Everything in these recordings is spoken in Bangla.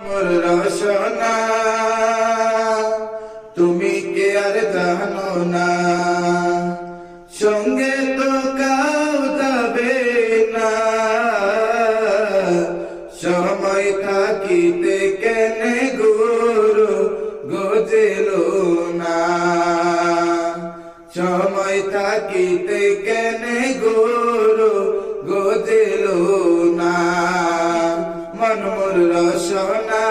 মোর রসনা তুমি কে আর জানো না, সঙ্গে তো কাউ যাবে না, সময় থাকিতে কেনে গুরু গজেল না, সময় থাকিতে কেনে গুরু গজেল না, মন মোর রসনা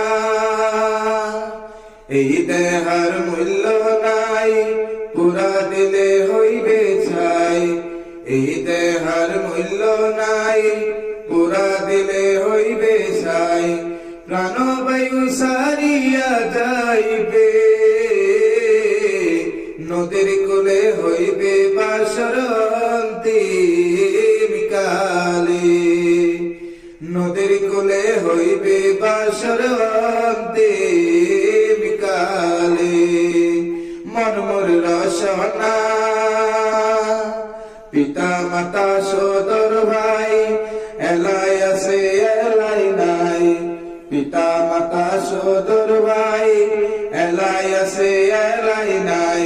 এই দেহার মূল্য নাই, পুরা দিলে হইবে ছাই, এই দেহার মূল্য নাই, পুরা দিলে হইবে ছাই, প্রাণবায়ু সারিয়া যাইবে, নদীর কূলে হইবে বাসর অন্তিম কালে, নদীর কূলে হইবে বাসর অন্তিম কালে, মন মোর রসনা পিতা মাতা সদর ভাই এলাই আছে এলাই নাই, পিতা মাতা সদর ভাই এলাই আছে এলাই নাই,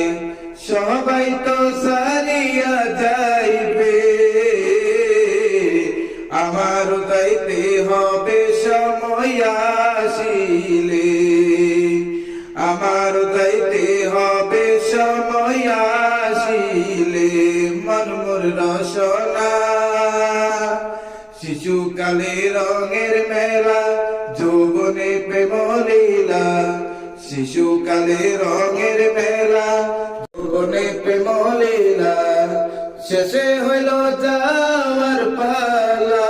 সবাই তো সারিয়া যাইবে, আমার যাইতে হবে সময় আসিলে, আমার যাইতে হবে সময় আসিলে, মন মোর রসনা শিশুকালে রঙের মেলা, যৌবনে প্রেম লীলা, শিশুকালে রঙের মেলা, যৌবনে প্রেম লীলা, শেষে হইল যাওয়ার পালা,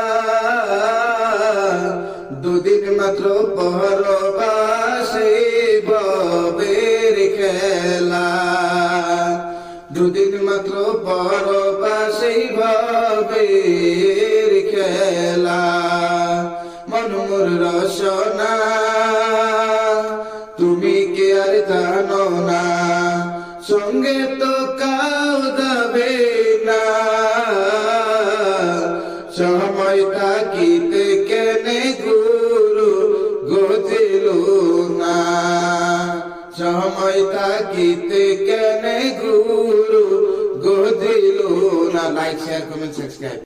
দুদিন মাত্র পরবাসে ভবের খেলা, দুদিন মাত্র পরবাসে ভবের খেলা, মন মোর রসনা তুমি কে আর জানো না, সঙ্গে তো কাউ যাবে না, সময় থাকিতে কেনে গুরু গজেল না, সময় থাকিতে কেনে গুরু গজেল না। Like share comment subscribe.